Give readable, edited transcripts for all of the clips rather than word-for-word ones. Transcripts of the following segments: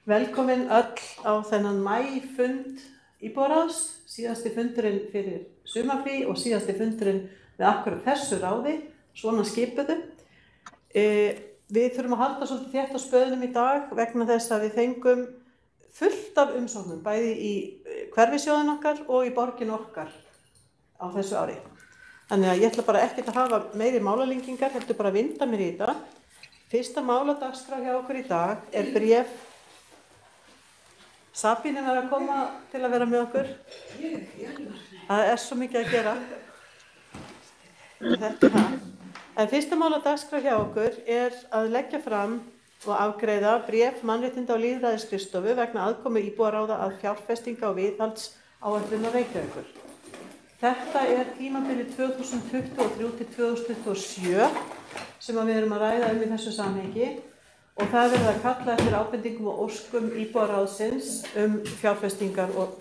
Velkomin öll á þennan maífund íbúaráðs, síðasti fundurinn fyrir sumarfrí og síðasti fundurinn með akkúrat þessu ráði, svona skipuðu. Við þurfum að halda svolítið þétt á spöðunum í dag vegna þess að við fengum fullt af umsóknum, bæði í hverfisjóðin okkar og í borgin okkar á þessu ári. Þannig að ég ætla bara ekkert að hafa meiri málalengingar, heldur bara að vinda mér í þetta. Fyrsta máladagskrá hjá okkur í dag er bréf. Sabín er að koma til að vera með okkur. Það er svo mikið að gera. Þetta er það. En fyrsta máladagskrá hjá okkur er að leggja fram og afgreiða bréf Mannréttinda- og lýðræðisskrifstofu vegna aðkomu íbúaráða að fjárfestinga og viðhaldsáætlunar Reykjavíkur. Þetta er tímabilið 2023 til 2027 sem við erum að ræða í þessu samhengi og það verður að kalla eftir ábendingum og óskum íbúaráðsins fjárfestingar og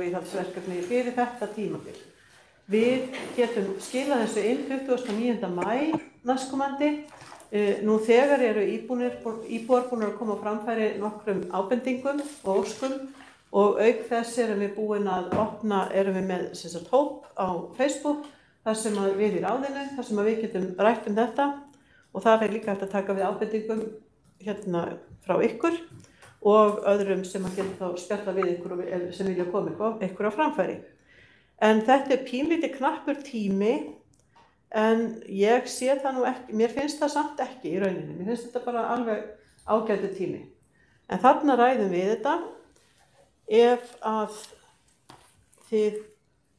viðhaldsverkefni fyrir þetta tímabil. Við getum skilað þessu inn 29. maí næstkomandi. Nú þegar eru íbúar búin að koma á framfæri nokkrum ábendingum og óskum og auk þess erum við búin að erum við með hóp á Facebook þar sem við í ráðinu, þar sem við getum rætt þetta og það er líka hægt að taka við ábendingum hérna frá ykkur og öðrum sem að geta þá spjalla við ykkur sem vilja koma ykkur á framfæri. En þetta er pínlítið knappur tími en ég sé það nú ekki, mér finnst það samt ekki í rauninni, mér finnst þetta bara alveg ágætur tími. En þarna ræðum við þetta. Ef að þið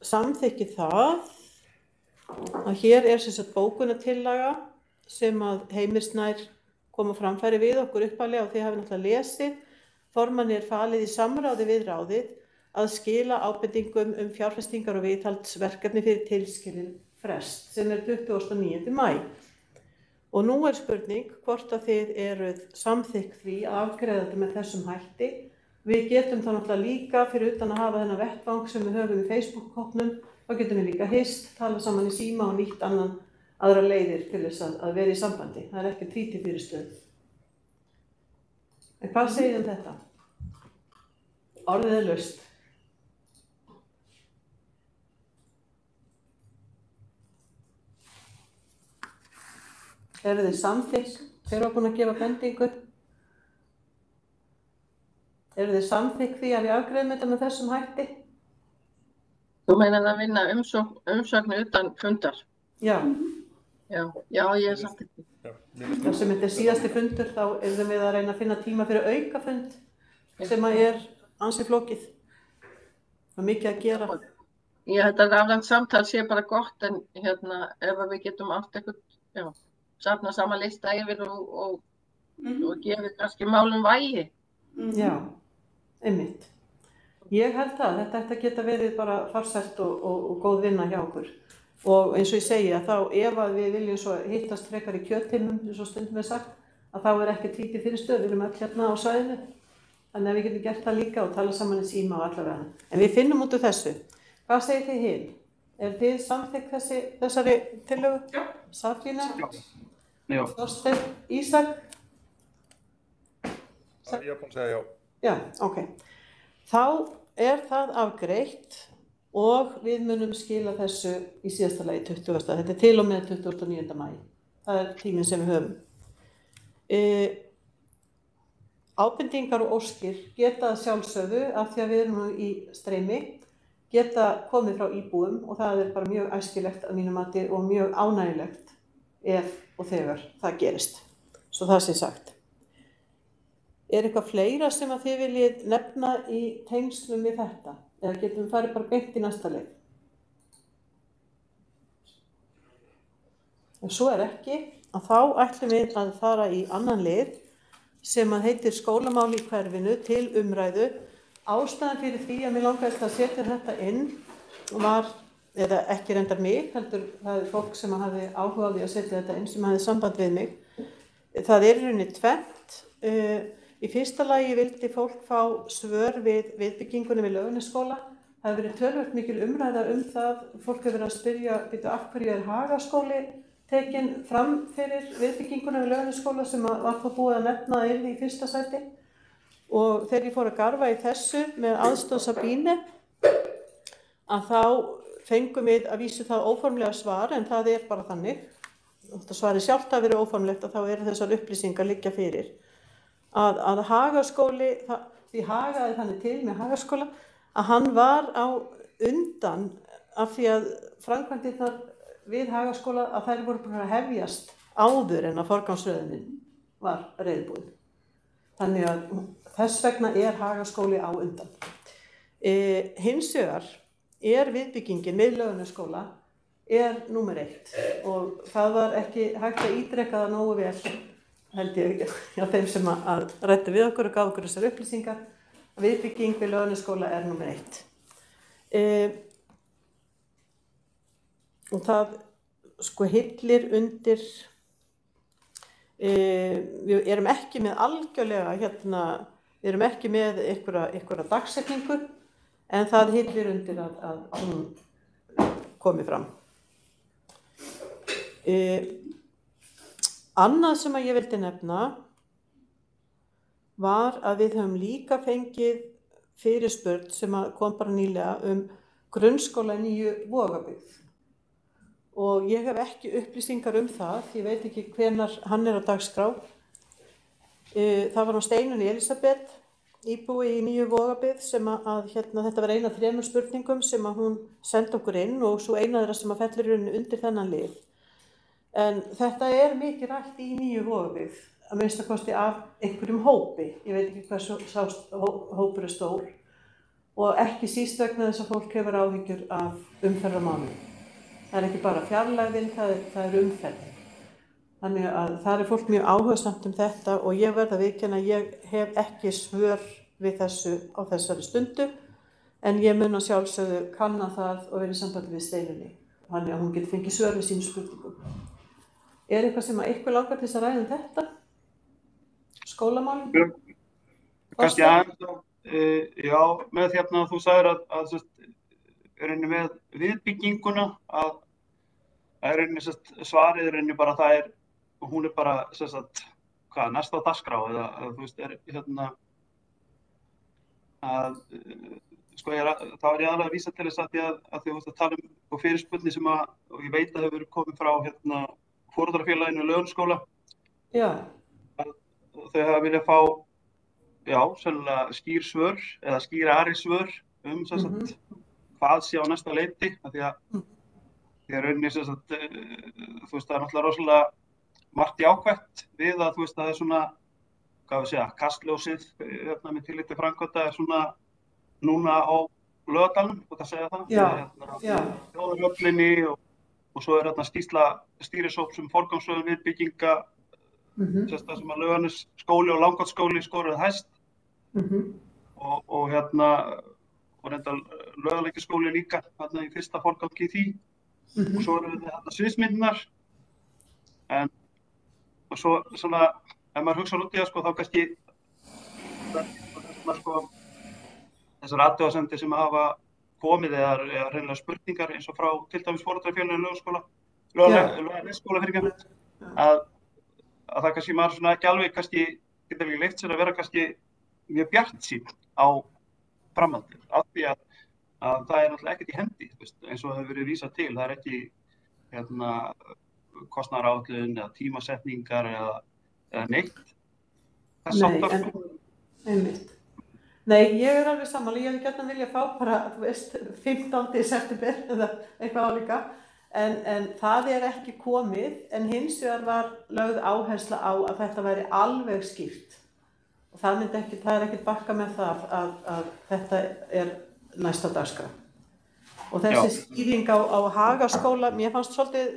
samþykkið það, að hér er bókunartillaga sem að Heimir Snær kom á framfæri við okkur upphaflega og þið hafið náttúrulega lesið. Formanni er falið í samráði við ráðið að skila ábendingum fjárfestingar og viðhaldsverkefni fyrir tilskilin frest sem er 29. maí. Og nú er spurning hvort að þið eruð samþykk því að afgreiða þetta með þessum hætti. Við getum þá náttúrulega líka fyrir utan að hafa þennan vettvang sem við höfum í Facebook-hópnum, þá getum við líka hist, tala saman í síma og nýtt aðra leiðir til þess að vera í sambandi. Það er ekki tvítið fyrir stöð. En hvað segir þetta? Orðið er laust. Eru þið samþykk? Hver var búin að gefa bendingu? Eru þið samþykk því að við afgreiðum þetta með þessum hætti? Þú meinar að vinna umsögn utan fundar? Já. Já, ég er samþykk því. Þar sem þetta er síðasti fundur, þá erum við að reyna að finna tíma fyrir aukafund sem er ansi flókið. Það er mikið að gera. Ég held að rafrænt samtal sé bara gott en ef við getum allt eitthvað, safna saman lista yfir og gefið kannski málum vægi. Já, einmitt. Ég held það, þetta ætti að geta verið bara farsælt og góð vinna hjá okkur. Og eins og ég segi að þá ef að við viljum svo hittast frekar í kjöttinnum, eins og stundum er sagt, að þá er ekki tvítið fyrir stöð, við erum öll hérna á svæðinu. Þannig að við getum gert það líka og tala saman í síma og allavega. En við finnum út úr þessu. Hvað segir þið hin? Er þið samþykk þessari tillögu? Já. Safína? Já. Þorsteinn, Ísak? Ég er búin að segja já. Já, ok. Þá er það afgreitt og við munum skila þessu í síðasta lagi 20. Þetta er til og með 29. maí. Það er tíminn sem við höfum. Ábendingar og óskir geta sjálfsögðu af því að við erum nú í streymi, geta komið frá íbúum og það er bara mjög æskilegt að mínu mati og mjög ánægilegt ef og þegar það gerist. Svo það sé sagt. Er eitthvað fleira sem að þið viljið nefna í tengslum við þetta? Eða getum við farið bara beint í næsta leið? Ef svo er ekki, að þá ætlum við að fara í annan lið sem að heitir skólamál í hverfinu til umræðu. Ástæðan fyrir því að mig langaði að setja þetta inn var, eða ekki reyndar mig, heldur það er fólk sem hafði áhuga á því að setja þetta inn sem hafði samband við mig. Það er í rauninni tvennt. Í fyrsta lagi vildi fólk fá svör við viðbyggingunni við Laugarnesskóla. Það hefur verið töluvert mikil umræða það. Fólk hefur verið að spyrja, af hverju er Hagaskóli tekinn fram fyrir viðbygginguna við Laugarnesskóla sem var þá búið að nefna yrði í fyrsta sæti. og þegar ég fór að garfa í þessu með aðstoð Sabínu að þá fengum við að vísu það óformlega svar, en það bara þannig, þetta svarið sjálft að vera óformlegt að þá eru þessar upplýsingar liggja fyrir að Hagaskóli, því hagaði þannig til með Hagaskóla að hann var á undan af því að framkvæmdirnar við Hagaskóla að þær voru búin að hefjast áður en að forgangsröðunin var reiðbúin. Þannig að þess vegna Hagaskóli á undan. Hins vegar viðbyggingin við Laugarnesskóla númer 1 og það var ekki hægt að ítreka það nógu vel, held ég, hjá þeim sem að ræddu við okkur og gaf okkur þessar upplýsingar. Viðbygging við Laugarnesskóla númer 1. Og það hillir undir, við erum ekki með algjörlega, við erum ekki með einhverja dagsetningu, en það hillir undir að hún komi fram. Annað sem að ég vildi nefna var að við höfum líka fengið fyrirspurn sem kom bara nýlega grunnskóla í Nýju Vogabyggð. Og ég hef ekki upplýsingar það, ég veit ekki hvenær hann á dagskrá. Það var Steinunn Elísabet, íbúi í Nýju Vogabyggð, sem þetta var ein af 3 spurningum sem að hún sendi okkur inn og svo eina þeirra sem að fellur undir þennan lið. En þetta mikið rætt í Nýju Vogabyggð, að minnsta kosti af einhverjum hópi, ég veit ekki hversu sá hópur stór, og ekki síst vegna þess að fólk hefur áhyggjur af umferðarmálum. Það ekki bara fjarlægðin, það umferðin. Þannig að það fólk mjög áhugasamt þetta og ég verð að viðurkenna að ég hef ekki svör við þessu á þessari stundu, en ég mun að sjálfsögðu kanna það og vera í sambandi við Steinunni. Þannig að hún getur fengið svör við sínum spurningum. Eitthvað sem að ykkur langar til þess að ræða þetta? Skólamálum? Kannski aðeins, já, með þú sagðir að með viðbygginguna að svarið bara hún bara næsta dagskrá eða þá ég aðalega að vísa til þess að þið að tala og fyrirspurni sem og ég veit að hefur komið frá foreldrafélaginu Laugarnesskóla. Já. Þau hafa viljað fá sennilega skýr svör eða skýrari svör hvað sé á næsta leiti, af því að rauninni það náttúrulega rosalega margt jákvætt við að það svona, hvað við segja, kastljósið með tilliti framkvæmda svona núna á Laugardalnum, hvað það segja það, þjóðaröflinni og svo skýrsla stýrishóps forgangsröðun viðbygginga, það sem að Laugarnesskóli og Langholtsskóli skoruðu hæst og reyndar Laugalækjarskóli líka í fyrsta forgangi í því og svo eru þetta sviðsmyndirnar og svo svona ef maður hugsa út í það þá kannski þessar athugasemdir sem hafa komið eða hreinlega spurningar eins og frá til dæmis foreldrafélaginu Laugarnesskóla að það kannski maður svona ekki alveg kannski getur ekki leyft sér að vera kannski mjög bjartsýnn á framhaldið, af því að það náttúrulega ekkert í hendi, eins og það hefur verið vísað til, það ekki kostnaðaráætlun eða tímasetningar eða neitt. Einmitt. Nei, ég alveg sammála, ég hefði gjarnan viljað fá bara, 15. september eða eitthvað álíka, en það ekki komið, en hins vegar var lögð áhersla á að þetta væri alveg skýrt. Og það ekkert bakka með það að þetta næsta dagskrá. Og þessi skýring á Hagaskóla, mér fannst svolítið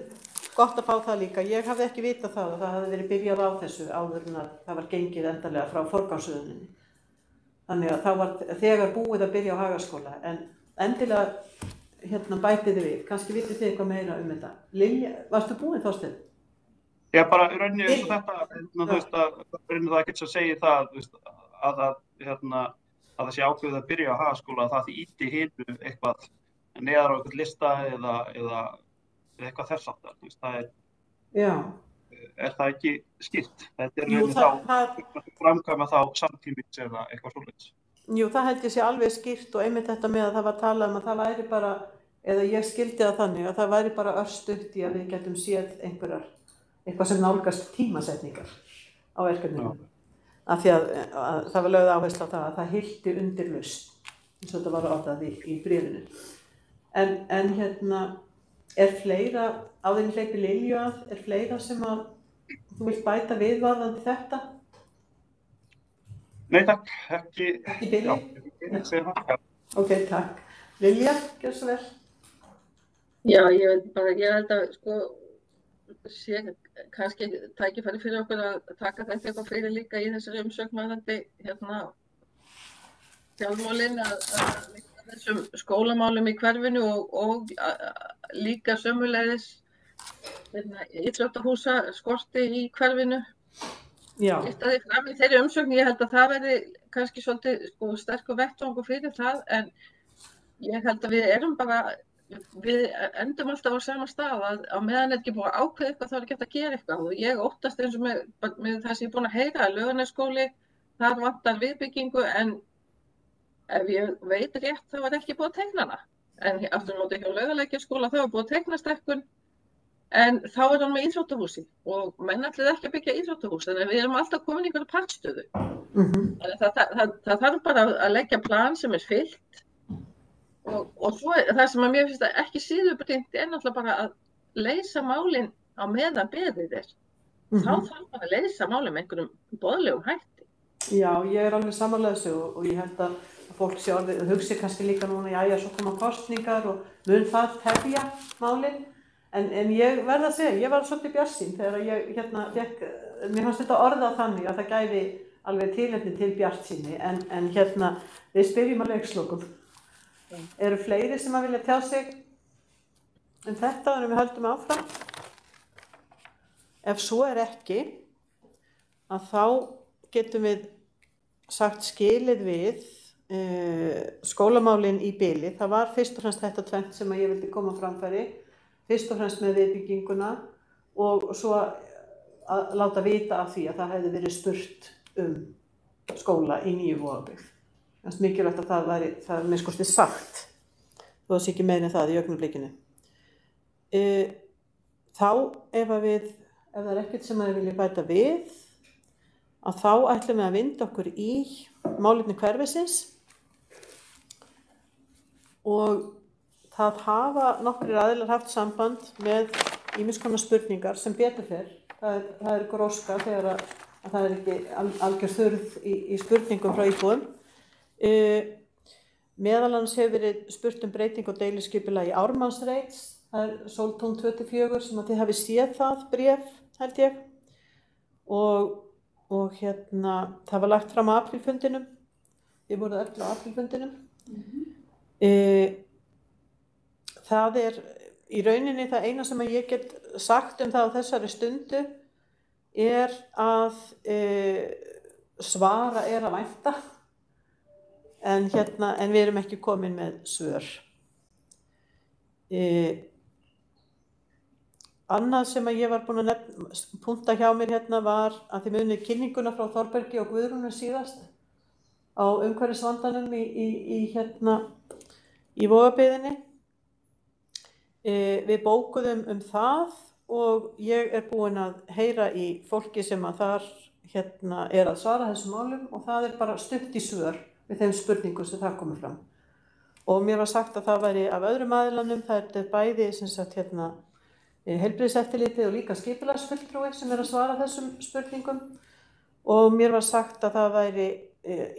gott að fá það líka. Ég hafði ekki vitað það að það hafði verið byrjað á þessu áður en að það var gengið endanlega frá forgangsröðuninni. Þannig að það var þegar búið að byrja á Hagaskóla. En endilega bætið þið við. Kannski vitið þið eitthvað meira þetta. Lilja, varstu búin Þorsteinn? Já, bara í rauninni eins og þetta, það getur að segja það að það sé ákveðið að byrja á Hagaskóla, að það ýti hinu eitthvað neðar á eitthvað lista eða eitthvað þess aftar. er það ekki skýrt? Þetta Jú, þá framkvæma þá samtímis eða eitthvað svoleiðis. Jú, það held ég sé alveg skýrt og einmitt þetta með að það var talað að það væri bara, eða ég skildi það þannig, að það væri bara örstutt í að við getum séð eitthvað sem nálgast tímasetningar á verkefninu. Af því að það var lögð áhersla á það að það hylti undir lausn, eins og þetta var orðað í bréfinu. En er fleira, á þeim hleypi Lilju að, er fleira sem að þú vilt bæta við varðandi þetta? Nei takk, ekki. Ekki Billy? Já, ég segi það. Já. Ok, takk. Lilja, gjör svo vel. Já, ég held að sé kannski tækifæri fyrir okkur að taka þetta eitthvað fyrir líka í þessari umsögn varðandi fjármálin að þessum skólamálum í hverfinu og líka sömuleiðis íþróttahúsa skorti í hverfinu. Já. Ég staði fram í þeirri umsögn, ég held að það verði kannski svolítið sterkur vettvangur fyrir það, en ég held að við endum alltaf á sama stað að á meðan ekki búið að ákveða eitthvað þá er ekki hægt að gera eitthvað og ég óttast eins og með það sem ég er búin að heyra að Laugarnesskóli, þar vantar viðbyggingu en ef ég veit rétt þá er ekki búið að teikna hana. En aftur á móti hjá Laugalækjarskóla þá er búið að teikna stekkun en þá er hann með íþróttahúsi og menn ætluðu ekki að byggja íþróttahús þannig að við erum alltaf komin í einhverja partstöðu. Þannig að það þarf bara að leggja plan sem er fyllt og svo það sem að mér finnst að ekki síður brýnt er náttúrulega bara að leysa málin á meðan beðið er. Þá þarf bara að leysa málin með einhverjum boðlegum hætti. Já, ég er alveg sammála þessu og ég held að fólk sé orðið, hugsi kannski líka núna, já, svo koma kosningar og mun það tefja málin. En ég verð að segja, ég var svolítið bjartsýn þegar ég mér fannst þetta orðað þannig að það gæfi alveg tilefni til bjartsýni en við spyrjum að leikslokum. Eru fleiri sem að vilja tjá sig um þetta en við höldum áfram? Ef svo er ekki, að þá getum við sagt skilið við skólamálin í bili. Það var fyrst og fremst þetta tvennt sem að ég vildi koma á framfæri. Fyrst og fremst með viðbygginguna og svo að láta vita af því að það hefði verið spurt skóla í nýju Vogabyggð. Það er mikilvægt að það er með skortið sagt, þó það sé ekki meira en það í augnablikinu. Þá ef það er ekkert sem að við viljum bæta við, að þá ætlum við að vinda okkur í málefni hverfisins og það hafa nokkrir aðilar haft samband með ýmiss konar spurningar sem betur fer. Það er gróska þegar að það er ekki algjör þurrð í spurningum frá íbúum. Meðal annars hefur verið spurt breyting og deiliskipulagi í Ármannsreit. Það er Sóltún 24 sem að þið hafi séð það bréf, held ég. Og það var lagt fram á aprílfundinum. Við vorum öll á aprílfundinum. Það er í rauninni það eina sem ég get sagt um það á þessari stundu er að svara er að vænta en við erum ekki komin með svör. Annað sem að ég var búin að punta hjá mér var að þið munið kynninguna frá Þorbergi og Guðrúnu síðast á umhverfisvandanum í Vogabyggðinni. Við bókuðum það og ég er búin að heyra í fólki sem að þar er að svara þessum málum og það er bara stutt í svör við þeim spurningum sem það komið fram. Og mér var sagt að það væri af öðrum aðilanum, það er bæði heilbrigðiseftirlitið og líka skipulagsfulltrúi sem er að svara þessum spurningum og mér var sagt að það væri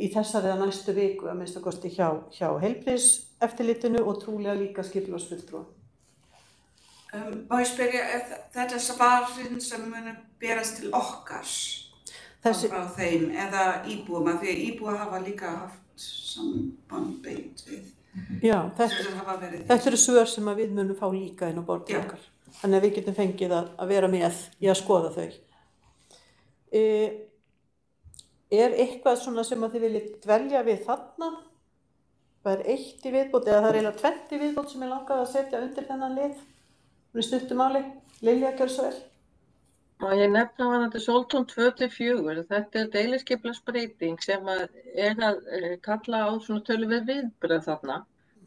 í þessari að næstu viku að minnsta kosti hjá heilbrigðiseftirlitinu og trúlega líka skipulagsfulltrúi. Má ég spyrja, er þetta svarin sem munu berast til okkar frá þeim eða íbúum, af því að íbúa hafa líka haft samband beint við? Já, þetta eru svör sem við munum fá líka inn á borðið okkar. Þannig að við getum fengið að vera með í að skoða þau. Er eitthvað svona sem að þið viljið dvelja við þarna? Það er eitt í viðbót eða það er eiginlega 20 í viðbót sem langað að setja undir þennan lið. Í stuttu máli, Lilja, gjör svo vel. Og ég nefna varðandi Sóltún 2-4, þetta er deiliskipulagsbreyting sem að kalla á svona töluvert viðbrögð þarna.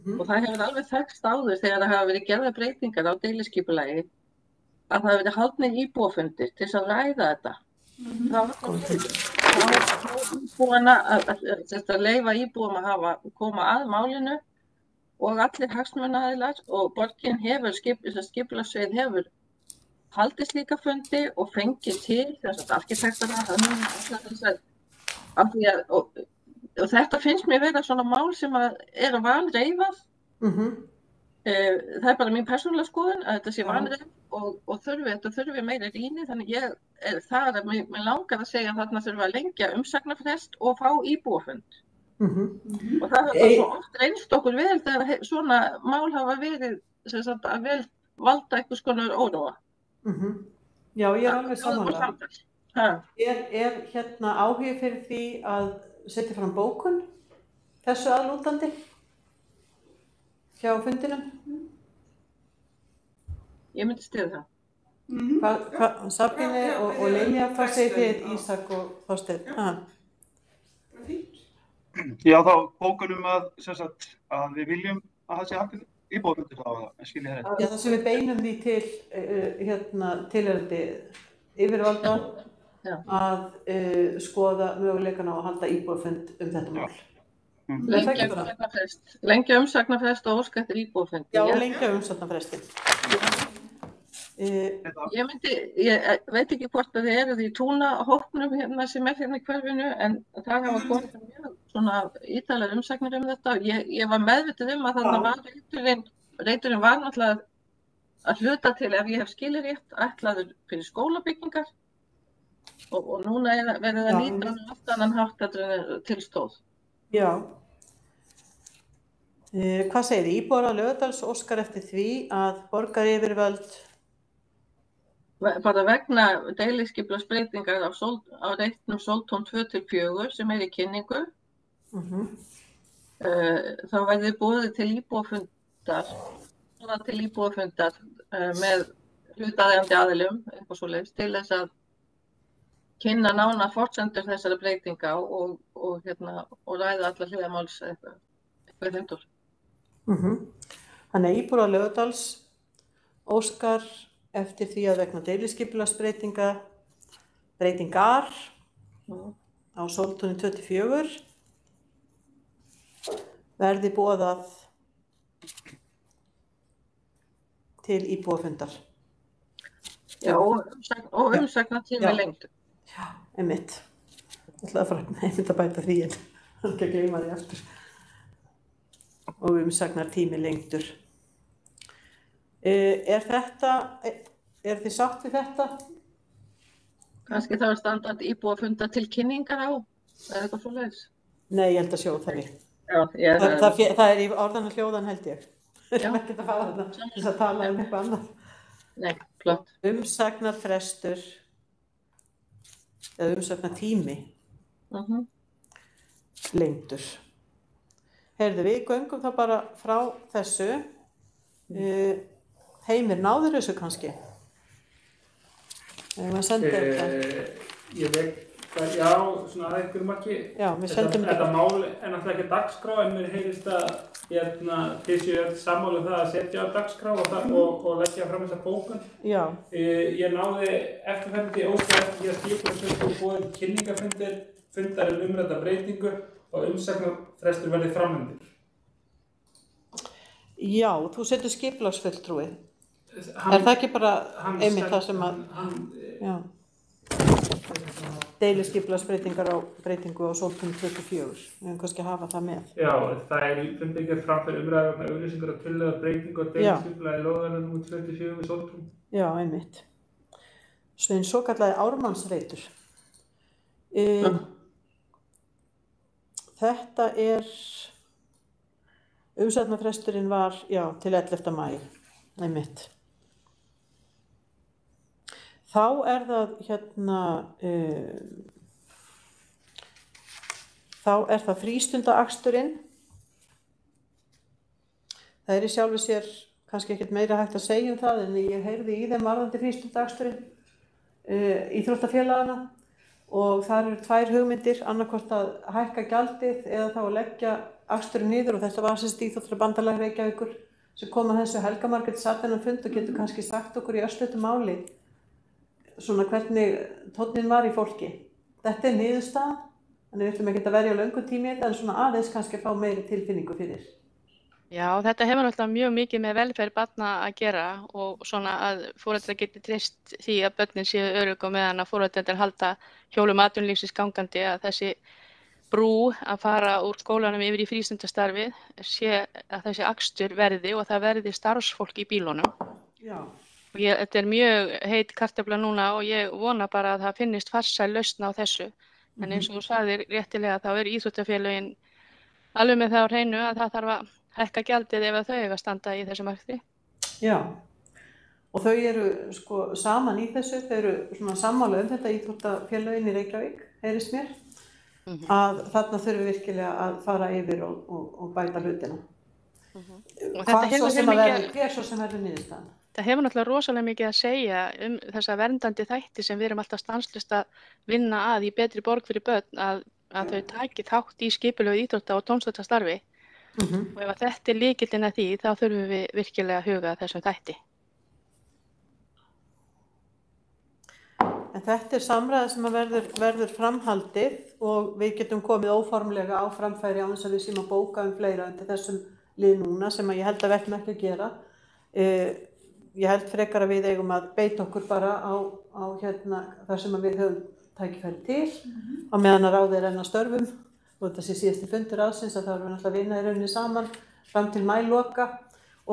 Og það hefur alveg þekkst áður þegar það hafa verið gerðar breytingar á deiliskipulagi að það hafi verið haldnir íbúafundir til þess að ræða þetta. Það var íbúana að leyfa íbúum að koma að málinu og allir hagsmunaaðilar og borgin hefur, skipulagssvið hefur haldið slíka fundi og fengið til þess að arkitektana af því að og þetta finnst mér vera svona mál sem að vanreifað. Það er bara mín persónulega skoðun að þetta sé vanreif og þurfi meiri rýni, þannig mér langar að segja að þarna þurfi að lengja umsagnarfrest og fá íbúafund. Og það hefur svo oft reynst okkur vel þegar svona mál hafa verið að vel valda einhvers konar óróa. Já, ég er alveg sammála. Er hérna áhugi fyrir því að setja fram bókun þessu aðlútandi hjá fundinum? Ég myndi styðja það. Sabíne og Lilja, hvað segir þið, Ísak og Þorsteinn? Já, þá bókunum að við viljum að það sé haldið íbúafundir þá, skilja það. Já, það sem við beinum því til tilheyrandi yfirvalda að skoða möguleikana á að halda íbúafund þetta mál. Lengja umsagnarfrest og óska eftir íbúafundi. Já, lengja umsagnarfrestin. Ég veit ekki hvort að þið eruð í túnahópnum hérna sem hérna í hverfinu, en það hafa komið mjög svona ítarlegar umsagnir þetta. Ég var meðvituð að þarna var reiturinn var náttúrulega að hluta til, ef ég hef skilið rétt, ætlaður fyrir skólabyggingar og núna verið að nýta allt annan hátt til stóð. Já. Hvað segir þið? Íbúar á Laugardals óskar eftir því að borgaryfirvöld bara vegna deiliskipulagsbreytingar á reitnum Sóltún 2-4 sem í kynningu, þá verði boðið til íbúafundar með hlutaðeigandi aðilum, eitthvað svoleiðis, til þess að kynna nánar forsendur þessara breytinga og ræða allar hliðarmáls eitthvað þeimtur. Þannig að íbúar á Laugardals óskar eftir því að vegna deiliskipulagsbreytingar á Sóltúni 2-4 verði boðað til íbúafundar. Já, og umsagnartími lengdur. Já, einmitt. Ég ætlaði að fara einmitt að bæta því en ekki að gleyma því aftur. Og umsagnartími lengdur. Er þið sátt við þetta? Kannski það var standard íbúafunda til kynningar á, eða eitthvað svoleiðis? Nei, ég held að sjó það við. Það í orðan og hljóðan held ég. Við erum ekkert að fara þarna til þess að tala eitthvað annað. Nei, flott. Umsagnarfrestur eða umsagnartími lengdur. Heyrðu, við göngum þá bara frá þessu. Heimir, náður þessu kannski? Eða senda þetta? Ég veit, já, svona að einhverju marki. Já, við sendum þetta mál er náttúrulega ekki dagskrá, en mér heyrist að þið séu öll sammála það að setja á dagskrá og leggja fram þessa bókun. Já. Ég náði eftirferðandi óskar eftir því að skipulagsfundur og boðið kynningarfundar umrædda breytingu og umsagnarfrestur verði framhendur. Já, þú setur skipulagsfulltrúi. Er það ekki bara einmitt það sem að deiliskipulagsbreytingar á breytingu á Sóltún 2-4? Við höfum kannski að hafa það með. Já, það fundir framfyrir umræður vegna auglýsingar og tillögu breytingu á deiliskipulagi lóðarinn nr. 2-4 við Sóltún. Já, einmitt. Svo einn svokallaði ármannsreitur. Þetta umsagnarfresturinn var, til 11. maí, einmitt. Þá það frístundaaksturinn. Það í sjálfu sér kannski ekkert meira hægt að segja það, en ég heyrði í þeim varðandi frístundaaksturinn. íþróttafélagana og þar eru 2 hugmyndir, annarkvort að hækka gjaldið eða þá að leggja aksturinn niður og þetta var Íþróttabandalag Reykjavíkur sem kom að þessu. Helga Margrét sat þennan fund og getur kannski sagt okkur í örstuttu máli svona hvernig tónninn var í fólki. Þetta niðurstaðan, þannig við ætlum ekki að verja löngum tími í þetta en svona aðeins kannski að fá meiri tilfinningu fyrir. Já, þetta hefur náttúrulega mjög mikið með velferð barna að gera og svona að foreldrar geti treyst því að börnin séu örugg og meðan að foreldrar halda hjólum atvinnulífsins gangandi að þessi brú að fara úr skólanum yfir í frístundastarfið sé að þessi akstur verði og það verði starfsfólk í bílunum. Já. Og þetta mjög heit kartöfla núna og ég vona bara að það finnist farsæl lausn á þessu. En eins og þú sagðir réttilega þá eru íþróttafélögin alveg með það á hreinu að það þarf að hækka gjaldið ef þau eiga að standa í þessum akstri. Já, og þau eru sko saman í þessu, þau eru svona sammála þetta íþróttafélögin í Reykjavík, heyrist mér, að þarna þurfum virkilega að fara yfir og bæta hlutina. Hvað svo sem að verður, hver svo sem verður niðurstaðan? Það hefur náttúrulega rosalega mikið að segja þessa verndandi þætti sem við erum alltaf stanslaust að vinna að í betri borg fyrir börn að þau taki þátt í skipulögu íþrótta og tómstundastarfi. Og ef þetta lykillinn að því, þá þurfum við virkilega að huga að þessum þætti. En þetta samræða sem að verður framhaldið og við getum komið óformlega á framfæri á þess að við séum að bóka fleira undir þessum lið núna sem að ég held að við ætlum ekki að gera. Ég held frekar að við eigum að beita okkur bara á þar sem að við höfum tækifæri til á meðan að ráðið renna störfum. Og þetta sé síðasti fundur ársins að þá erum við náttúrulega að vinna í rauninni saman fram til maíloka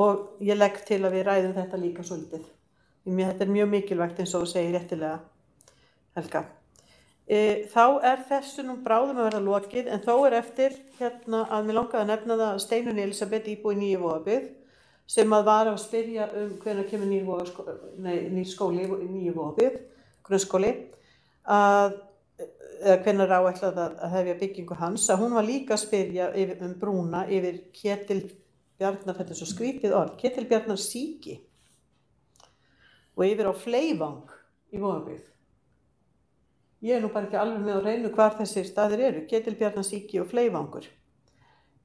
og ég legg til að við ræðum þetta líka svolítið. Þetta mjög mikilvægt eins og þú segir réttilega, Helga. Þá þessu nú bráðum að verða lokið en þó eftir að mér langaði að nefna það að Steinunn Elísabet íbúi í Nýju-Vogabyggð sem að var að spyrja hvenær kemur nýr skóli í Nýju-Vogabyggð, grunnskóli, eða hvenær áætlað að hefja byggingu hans, að hún var líka að spyrja brúna yfir Ketilbjarnar, þetta svo skrítið orð, Ketilbjarnarsíki og yfir á Fleivang í Vogabyggð. Ég nú bara ekki alveg með á hreinu hvar þessir staðir eru, Ketilbjarnarsíki og Fleivangur.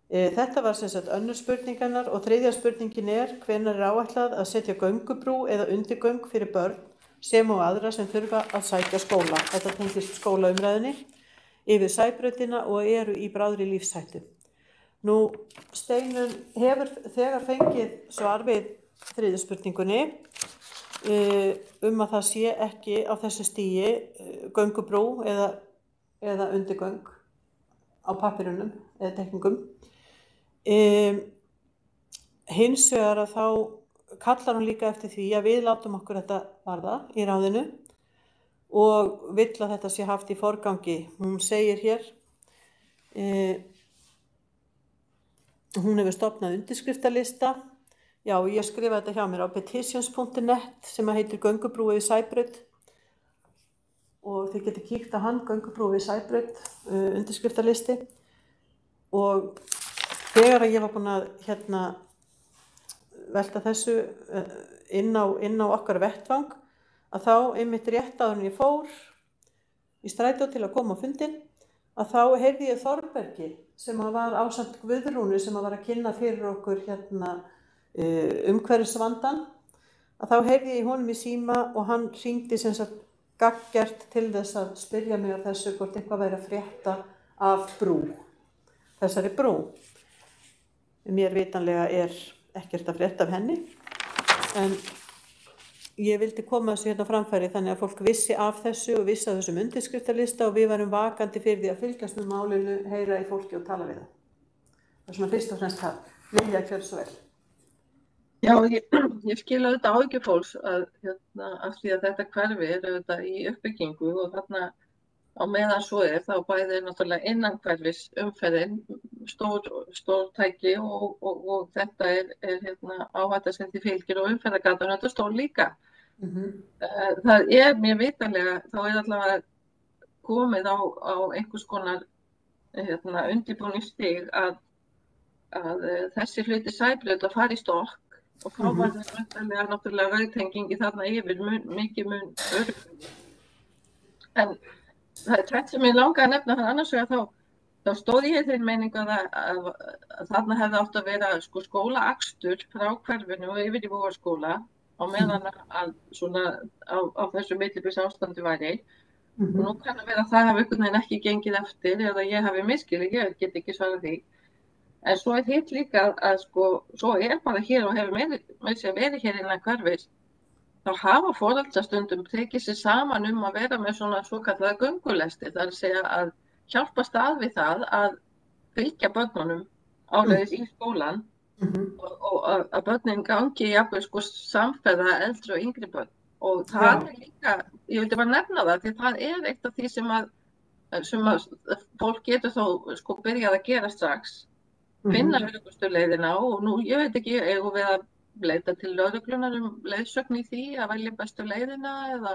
Þetta var sem sagt önnur spurningarnar og þriðja spurningin hvenær áætlað að setja göngubrú eða undirgöng fyrir börn sem og aðra sem þurfa að sækja skóla. Þetta tengist skólaumræðinni yfir Sæbrautina og eru í bráðri lífshættu. Nú, Steinunn hefur þegar fengið svar við þriðju spurningunni að það sé ekki á þessu stigi göngubrú eða undirgöng á pappírunum eða teikningum. Hins vegar að þá kallar hún líka eftir því að við látum okkur þetta varða í ráðinu og vill að þetta sé haft í forgangi. Hún segir hér, hún hefur stofnað undirskriftalista. Já, ég skrifa þetta hjá mér á petitions.net sem heitir Göngubrú yfir Sæbraut og þið getur kíkt á hann, Göngubrú yfir Sæbraut, undirskriftalisti. Og þegar ég var búin að velta þessu inn á okkar vettvang að þá einmitt rétt áður en ég fór í strætó til að koma á fundinn að þá heyrði ég Þorbergi sem var ásamt Guðrúnu sem var að kynna fyrir okkur umhverfisvandann að þá heyrði ég honum í síma og hann hringdi sem sagt gagngert til þess að spyrja mig af þessu hvort eitthvað væri að frétta af þessari brú. Mér vitanlega ekkert að frétta af henni en ég vildi koma þessu framfæri þannig að fólk vissi af þessu og vissi af þessum undirskriftalista og við varum vakandi fyrir því að fylgjast með málinu, heyra í fólki og tala við það. Það er svona fyrst og fremst það. Vilja gjörðu svo vel. Já, ég skil auðvitað áhyggjur fólks af því að þetta hverfi auðvitað í uppbyggingu og þarna á meðan svo þá bæði náttúrulega innan hverfis umferðin stór tæki og þetta áhætta sem því fylgir og umferðargatan þetta stór líka. Það mér vitanlega, þá allavega komið á einhvers konar undirbúningsstig að þessi hluti Sæbraut að fara í stokk og þá var það náttúrulega vegtengingi þarna yfir mikið mun öruggari. En það er tvennt sem ég langaði að nefna, þannig annars vegar þá stóð ég í þeirri meiningu að þarna hefði átt að vera sko skólaakstur frá hverfinu og yfir í Vogaskóla á meðan að svona á þessu millibils ástandi væri. Og nú kann að vera að það hafi einhvern veginn ekki gengið eftir eða ég hafi misskilið, ég get ekki svarað því. En svo er hitt líka að sko, svo bara hér og hefur með sér verið hér innan hverfis, þá hafa foreldrar stundum tekið sér saman að vera með svona svokallaða göngulesti, það er að segja að hjálpast að við það að fylgja börnunum áleiðis í skólan og að börnin gangi jafnvel sko samferða eldri og yngri börn. Og það er líka, ég vildi bara nefna það, því það er eitt af því sem að fólk getur þó sko byrjað að gera strax, finna öruggustu leiðina og nú, ég veit ekki, eigum við að leita til lögreglunar leiðsögn í því að velja bestu leiðina eða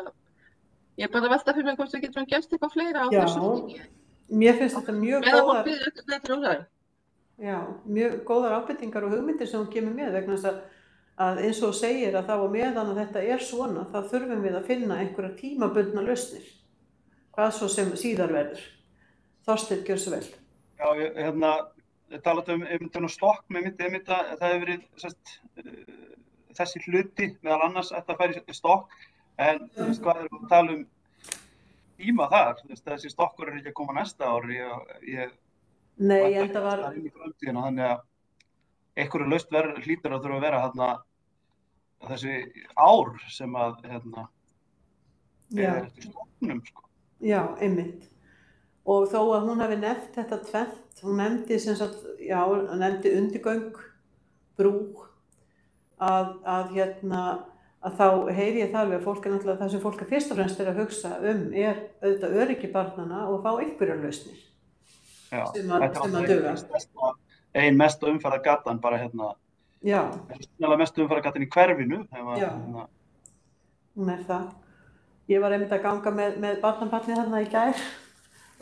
ég bara velta fyrir mig hvort við getum gert eitthvað fleira á þessu stígi. Mér finnst þetta mjög góðar mjög góðar ábendingar og hugmyndir sem hún kemur með vegna þess að eins og segir að þá á meðan að þetta er svona þá þurfum við að finna einhverja tímabundna lausnir hvað svo sem síðar verður. Þorsteinn, gjörðu svo vel. Já, ég talaði um stokk með myndi að það hefur verið þessi hluti meðal annars að það færi í stokk en hvað erum við að tala um tíma þar, þessi stokkur er ekki að koma næsta ár Nei, en það var inn í framtíðina, þannig að einhverju laust hlýtur að þurfa að vera þarna þessi ár sem að er eftir stokknum sko. Já, einmitt. Og þó að hún hafi nefnt þetta tvennt, hún nefndi sem sagt, nefndi undirgöng, brú, að þá heyri ég það alveg að fólk er náttúrulega það sem fólk fyrst og fremst er að hugsa er auðvitað öryggi barnanna og fá einhverjar lausnir sem að duga. Ein mest umferðargatan bara mest umferðargatan í hverfinu. Hún er það. Ég var einmitt að ganga með barnabarnið þarna í gær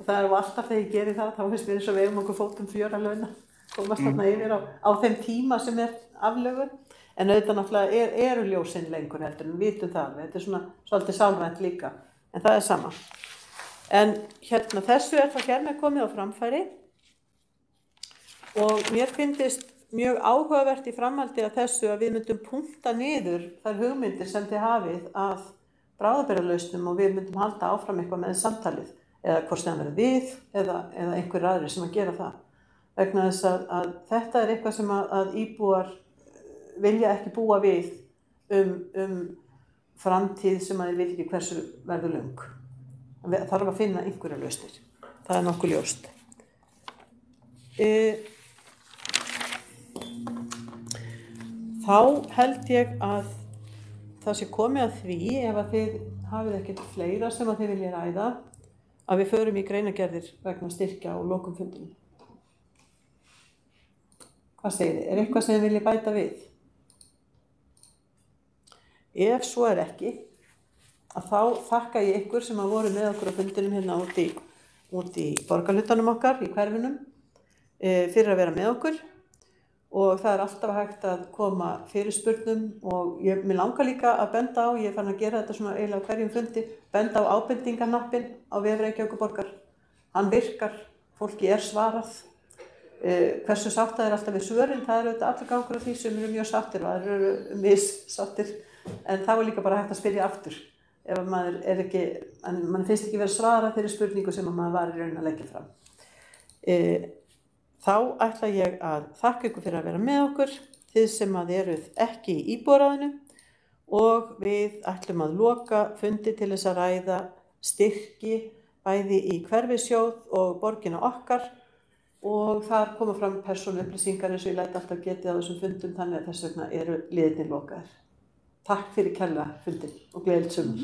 og það er alltaf þegar ég geri það, þá finnst mér eins og við okkur fótum fjöralauna, komast þarna yfir á þeim tíma sem er aflögur. En auðvitað náttúrulega eru ljósin lengur heldur, en við vitum það, þetta er svona svolítið sálrænt líka, en það er sama. En þessu er það hér með komið á framfæri og mér finnst mjög áhugavert í framhaldi af þessu að við myndum punkta niður þær hugmyndir sem þið hafið að bráðabirgðalausnum og við myndum halda áfram eitthvað með samtalið eða hvort sem verður við eða einhverjir aðrir sem að gera það. Vegna þess að þetta er eitthvað sem að íbúar vilja ekki búa við framtíð sem að þeir veit ekki hversu verður löng. Það þarf að finna einhverja lausnir. Það er nokkuð ljóst. Þá held ég að það sé komið að því ef að þið hafið ekkert fleira sem að þið vilja ræða að við förum í greinagerðir vegna styrkja og lokum fundinum. Hvað segir þið? Er eitthvað sem þið vilja bæta við? Ef svo er ekki, að þá þakka ég ykkur sem að voru með okkur á fundinum hérna út í borgarhlutanum okkar, í hverfinum, fyrir að vera með okkur og það er alltaf hægt að koma fyrirspurnum og mér langar líka að benda á, ég er farin að gera þetta svona eiginlega á hverjum fundi, benda á ábendingarnappinn á vef Reykjavíkurborgar. Hann virkar, fólki er svarað. Hversu sátt það er alltaf við svörin, það er auðvitað allur gangur á því sem eru mjög sáttir og það eru missáttir. En þá er líka bara hægt að spyrja aftur ef maður mann finnst ekki verið að svara þeirri spurningu sem maður var í rauninni að leggja fram. Þá ætla ég að þakka ykkur fyrir að vera með okkur, þið sem að eruð ekki í íbúðaráðinu og við ætlum að loka fundi til þess að ræða styrki bæði í hverfissjóð og borgina okkar og þar koma fram persónuupplýsingar eins og ég læt alltaf getið á þessum fundum þannig að þess vegna eru liðirnir lokaðir. Takk fyrir kærlega fundinn og gleðilegt sumar.